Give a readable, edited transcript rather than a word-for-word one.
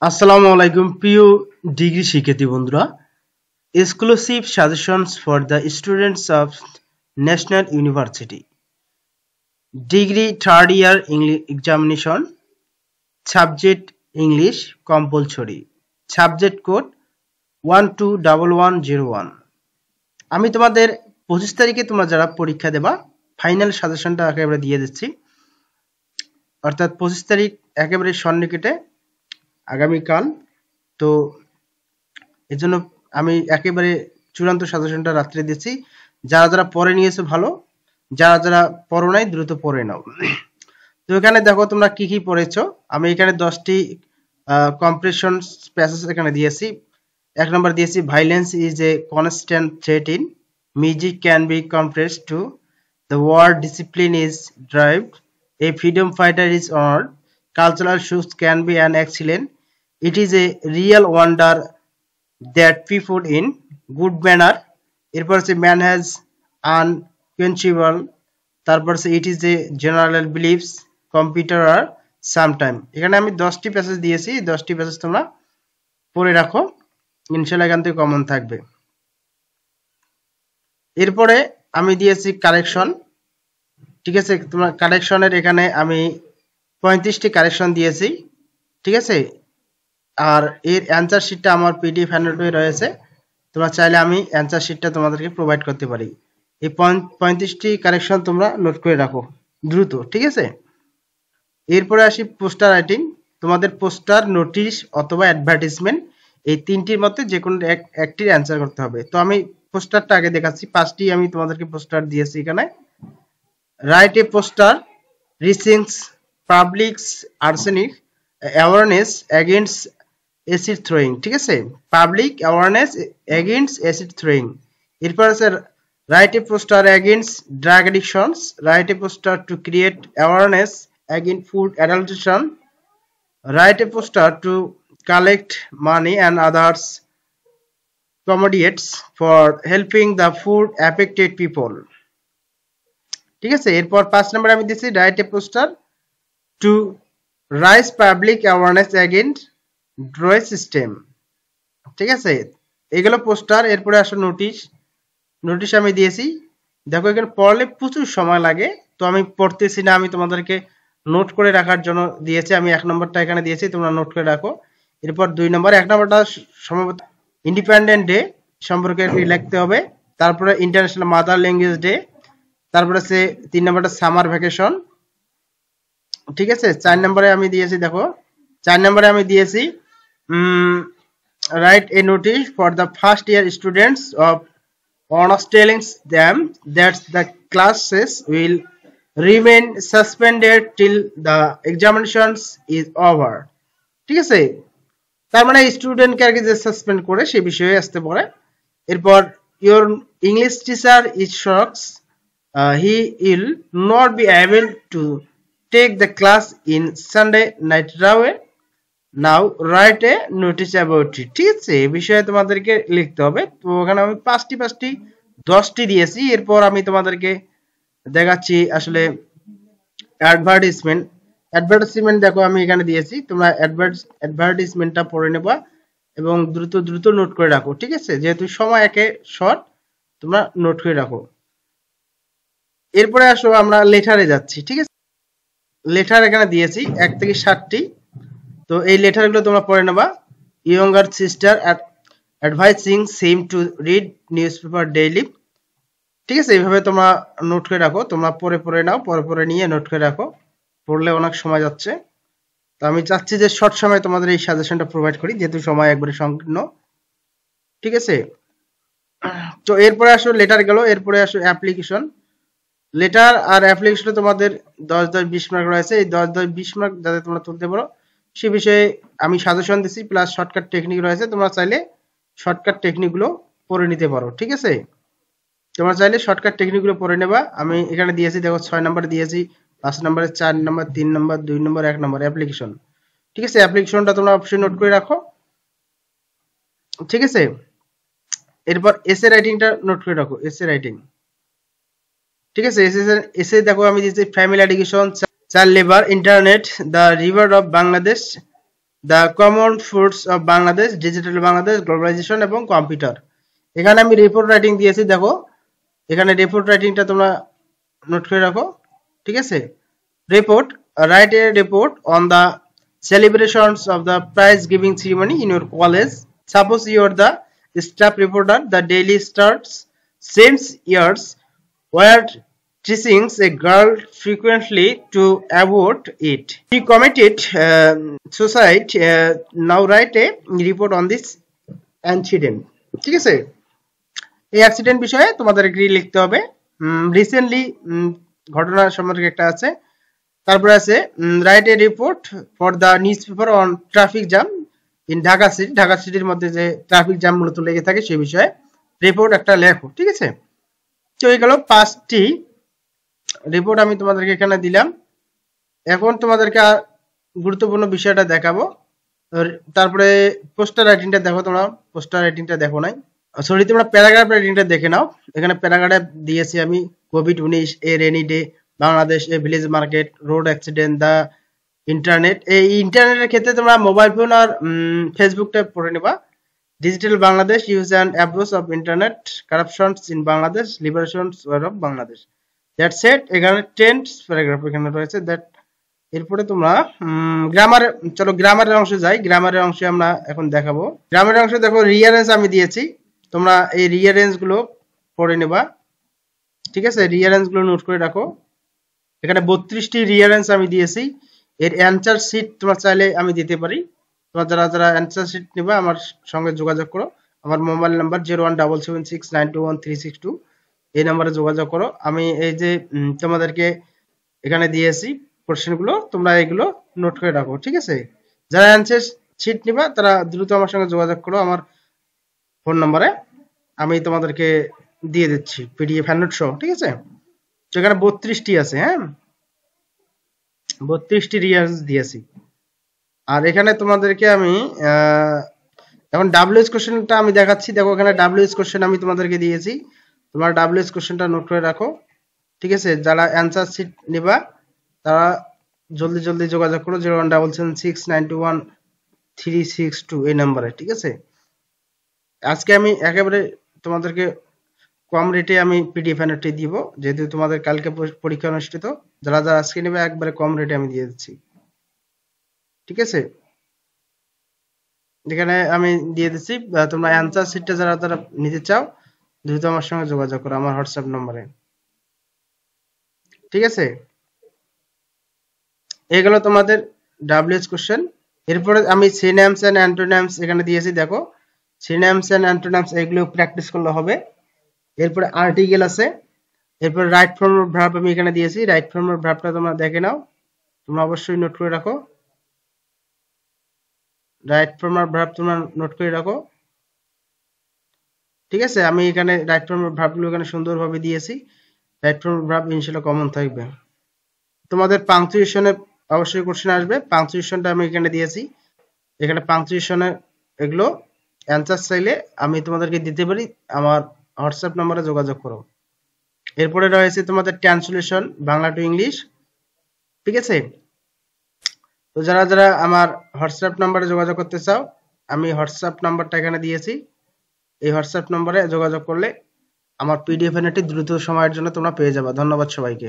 আসসালামু আলাইকুম প্রিয় ডিগ্রি শিক্ষার্থী বন্ধুরা। Exclusive suggestions for the students of national university degree third year English examination subject English compulsory subject code 121101। আমি তোমাদের 25 তারিখে তোমরা যারা পরীক্ষা দেবা ফাইনাল সাজেশনটা একেবারে দিয়ে দিচ্ছি, অর্থাৎ 25 তারিখ একেবারে সন্নিকটে আগামীকাল। তো এর জন্য আমি একেবারে চূড়ান্ত সাজেশনটা রাত্রে দিচ্ছি। যারা যারা পড়ে নিয়েছো ভালো, যারা যারা পড়ো নাই দ্রুত পড়ে নাও। তো এখানে দেখো তোমরা কি কি পড়েছো। আমি এখানে 10টি কম্প্রেশন প্যাসেজ এখানে দিয়েছি। এক নম্বর দিয়েছি violence is a constant threat in music can be compressed to the word discipline is driven a freedom fighter is honoured cultural shoes can be an excellent it is a real wonder that people in good manner। এরপর আছে man has unquenchable, তারপর আছে it is a general beliefs computer are sometime। এখানে আমি 10টি passage দিয়েছি, 10টি passage তোমরা পড়ে রাখো, ইনশাআল্লাহ এখান থেকে কমন থাকবে। এরপরে আমি দিয়েছি কারেকশন, ঠিক আছে। তোমার কারেকশনের এখানে আমি 35টি কারেকশন দিয়েছি, ঠিক আছে। আর এর অ্যান্সার শিটটা আমার পিডিএফ হ্যান্ডআউটে রয়েছে, তোমরা চাইলে আমি অ্যান্সার শিটটা তোমাদেরকে প্রোভাইড করতে পারি। এই 35টি কারেকশন তোমরা নোট করে রাখো দ্রুত, ঠিক আছে। এরপরে আসি পোস্টার রাইটিং। তোমাদের পোস্টার, নোটিশ অথবা অ্যাডভার্টাইজমেন্ট এই তিনটির মধ্যে যে কোনো একটির অ্যান্সার করতে হবে। তো আমি পোস্টারটা আগে দেখাচ্ছি, 5টি আমি তোমাদেরকে পোস্টার দিয়েছি এখানে। Write a poster raising publics arsenic awareness against acid throwing, ঠিক আছে। Public awareness against acid throwing. এরপর আছে write a poster against drug addictions, write a poster to create awareness against food adulteration, write a poster to collect money and others commodities for helping the food affected people, ঠিক আছে। এরপর 5 নম্বরে আমি দিচ্ছি write a poster to raise public awareness against dowry system, ঠিক আছে। এগুলো poster. এরপরে আসো নোটিশ। নোটিশ আমি দিয়েছি, দেখো এখানে পড়লে প্রচুর সময় লাগে, তো আমি পড়তেছি না, আমি তোমাদেরকে নোট করে রাখার জন্য দিয়েছি। আমি 1 নম্বরটা এখানে দিয়েছি, তোমরা নোট করে রাখো। এরপর 2 নম্বর, 1 নম্বরটা সম্ভবত ইন্ডিপেন্ডেন্ট ডে সম্পর্কে লিখতে হবে, তারপরে ইন্টারন্যাশনাল মাদার ল্যাঙ্গুয়েজ ডে, তারপরে আছে 3 নম্বরটা সামার ভ্যাকেশন, ঠিক আছে। 4 নম্বরে আমি দিয়েছি, দেখো 4 নম্বরে আমি দিয়েছি write a notice for the first year students of honors telling them that the classes will remain suspended till the examinations is over, ঠিক আছে। তার মানে স্টুডেন্টকে আর কি যে সাসপেন্ড করে সেই বিষয়ে আসতে পারে। এরপর your English teacher is shocks he will not be able to take the class in Sunday night Rawe now write a notice about it, ঠিক আছে। এই বিষয়ে তোমাদেরকে লিখতে হবে। তো ওখানে আমি 5টি 10টি দিয়েছি। এরপর আমি তোমাদেরকে দেখাচ্ছি আসলে অ্যাডভার্টাইজমেন্ট দেখো আমি এখানে দিয়েছি, তোমরা অ্যাডভার্টাইজমেন্টটা পড়ে নেবা এবং দ্রুত দ্রুত নোট করে রাখো, ঠিক আছে। যেহেতু সময় একে শর্ট, তোমরা নোট করে রাখো। এরপরে আসো আমরা লেটারে যাচ্ছি, ঠিক আছে। লেটার এখানে দিয়েছি 1 থেকে 7টি। তো এই লেটারগুলো তোমরা পড়ে নেবা। Younger sister advising same to read newspaper daily, ঠিক আছে। এইভাবে তোমরা নোট করে রাখো, তোমরা পড়ে নাও, পরে নিয়ে নোট করে রাখো, পড়লে অনেক সময় যাচ্ছে। তো আমি চাচ্ছি যে শর্ট সময়ে তোমাদের এই সাজেশনটা প্রোভাইড করি, যেহেতু সময় একবারে সংকীর্ণ, ঠিক আছে। তো এরপরে আসো লেটার গেল, এরপরে আসো অ্যাপ্লিকেশন। লেটার আর অ্যাপ্লিকেশনে তোমাদের 10-10-20 মার্ক রয়েছে। এই 10-10-20 মার্ক যাতে তোমরা তুলতে পারো সে বিষয়ে আমি সাজেশন দিচ্ছি, প্লাস শর্টকাট টেকনিক রয়েছে, তোমরা চাইলে শর্টকাট টেকনিকগুলো পড়ে নিতে পারো, ঠিক আছে। তোমরা চাইলে শর্টকাট টেকনিকগুলো পড়ে নেবা। আমি এখানে দিয়েছি, দেখো 6 নম্বরে দিয়েছি, 5 নম্বরে, 4 নম্বর, 3 নম্বর, 2 নম্বর, 1 নম্বর অ্যাপ্লিকেশন, ঠিক আছে। অ্যাপ্লিকেশনটা তোমরা অবশ্যই নোট করে রাখো, ঠিক আছে। এরপর এসে রাইটিংটা নোট করে রাখো, এসে রাইটিং, ঠিক আছে। এসে দেখো আমি দিয়েছি family education, child labour, internet, the river of Bangladesh, the common foods of Bangladesh, digital Bangladesh, globalisation এবং কম্পিউটার। এখানে আমি রিপোর্ট রাইটিং দিয়েছি, দেখো এখানে রিপোর্ট রাইটিংটা তোমরা নোট করে রাখো, ঠিক আছে। Report, write a report on the celebrations of the prize giving ceremony in your college. Suppose you are the staff reporter, the daily starts since years where teaching a girl frequently to avoid it. He committed suicide. Now write a report on this incident. ঠিক আছে, এই accident বিষয়ে তোমাদের লিখতে হবে। Recently ঘটনা সম্পর্কে একটা আছে, তারপরে আছে write A report for the news paper on traffic jam in Dhaka city. Dhaka সিটির মধ্যে যে ট্রাফিক জ্যাম মূলত লেগে থাকে সেই বিষয়ে রিপোর্ট একটা লেখো, ঠিক আছে। তো এই গেল 5টি রিপোর্ট আমি তোমাদেরকে এখানে দিলাম। এখন তোমাদেরকে গুরুত্বপূর্ণ বিষয়টা দেখাবো। তারপরে পোস্টার রাইটিংটা দেখো, তোমরা পোস্টার রাইটিংটা দেখো নাই, সরি তোমরা প্যারাগ্রাফ রাইটিংটা দেখে নাও। এখানে প্যারাগ্রাফ দিয়েছি আমি, কোভিড-19, a rainy day, Bangladesh, a village market, road accident, the internet. এই ইন্টারনেটের ক্ষেত্রে তোমরা মোবাইল ফোন আর ফেসবুকটা পড়ে নেবা। Digital Bangladesh, use and approach of internet, corruptions in Bangladesh, liberations of Bangladesh. That set, এখানে 10 প্যারাগ্রাফ এখানে রয়েছে। দ্যাট এরপরে তোমরা গ্রামার, চলো গ্রামারের অংশে যাই। গ্রামারের অংশে আমরা এখন দেখাবো। গ্রামারের অংশে দেখো রিয়ারেঞ্জ আমি দিয়েছি, তোমরা এই রিয়ারেঞ্জ গুলো পড়ে নেবা, ঠিক আছে। রিয়ারেঞ্জ গুলো নোট করে রাখো। এখানে 32টি রিয়ারেঞ্জ আমি দিয়েছি। এর অ্যান্সার শিট তোমরা চাইলে আমি দিতে পারি। তোমরা যারা যারা অ্যান্সার শিট নেবা আমার সঙ্গে যোগাযোগ করো। আমার মোবাইল নাম্বার 017769213662, এই নাম্বারে যোগাযোগ করো। আমি এই যে তোমাদেরকে এখানে দিয়েছি কোশ্চেনগুলো, তোমরা এগুলো নোট করে রাখো, ঠিক আছে। যারা অ্যান্সার শিট নিবা তারা দ্রুত আমার সঙ্গে যোগাযোগ করো আমার ফোন নাম্বারে, আমি তোমাদেরকে দিয়ে দিচ্ছি পিডিএফ হ্যান্ডআউট সহ, ঠিক আছে। তো এখানে 32টি আছে, হ্যাঁ 32টি রিয়ারেঞ্জ দিয়েছি। আর এখানে তোমাদেরকে আমি এখন ডাব্লিউএস কোশ্চেনটা আমি দেখাচ্ছি। দেখো এখানে ডাব্লিউএস কোশ্চেন আমি তোমাদেরকে দিয়েছি, তোমরা ডাব্লিউএস কোশ্চেনটা নোট করে রাখো, ঠিক আছে। যারা অ্যান্সার শিট নেবা তারা জলদি জলদি যোগাযোগ করো 017769213662 এই নাম্বারে, ঠিক আছে। আজকে আমি একেবারে তোমাদেরকে কম রেটে আমি পিডিএফ হ্যান্ডআউটটি দিব, যেহেতু তোমাদের কালকে পরীক্ষা অনুষ্ঠিত। যারা যারা আজকে নেবে একবারে কম রেটে আমি দিয়ে দিচ্ছি, ঠিক আছে। এখানে আমি দিয়ে দিচ্ছি, তোমরা অ্যান্সার শিটটা যারা যারা নিতে চাও দ্রুত আমার সঙ্গে যোগাযোগ করো আমার হোয়াটসঅ্যাপ নম্বরে, ঠিক আছে। এগুলো তোমাদের ডাব্লিউএস কোশ্চেন। এরপরে আমি সিনোনিমস এন্ড অ্যান্টোনিমস এখানে দিয়েছি, দেখো সিনোনিমস এন্ড অ্যান্টোনিমস এগুলো প্র্যাকটিস করলে হবে। এরপরে আর্টিকেল আছে, এরপর রাইট ফর্ম অফ ভার্ব আমি এখানে দিয়েছি। রাইট ফর্ম অফ ভার্বটা তোমরা দেখে নাও, তোমরা অবশ্যই নোট করে রাখো। রাইট ফর্ম অফ ভার্ব তোমরা নোট করে রাখো, ঠিক আছে। আমি এখানে রাইট ফর্ম অফ ভার্বগুলো এখানে সুন্দরভাবে দিয়েছি। রাইট ফর্ম অফ ভার্ব ইনশাআল্লাহ কমন থাকবে। তোমাদের পাংচুয়েশনে অবশ্যই কোশ্চেন আসবে, পাংচুয়েশনটা আমি এখানে দিয়েছি। এখানে পাংচুয়েশনে এগুলো অ্যান্সার চাইলে আমি তোমাদেরকে দিতে পারি, আমার হোয়াটসঅ্যাপ নম্বরে যোগাযোগ করো। এরপরে রয়েছে তোমাদের ট্রান্সলেশন বাংলা টু ইংলিশ, ঠিক আছে। তো যারা যারা আমার হোয়াটসঅ্যাপ নাম্বারে যোগাযোগ করতে চাও আমি হোয়াটসঅ্যাপ নাম্বারটা এখানে দিয়েছি। এই হোয়াটসঅ্যাপ নম্বরে যোগাযোগ করলে আমার পিডিএফ হ্যান্ডআউটটি দ্রুত সময়ের জন্য তোমরা পেয়ে যাবে। ধন্যবাদ সবাইকে।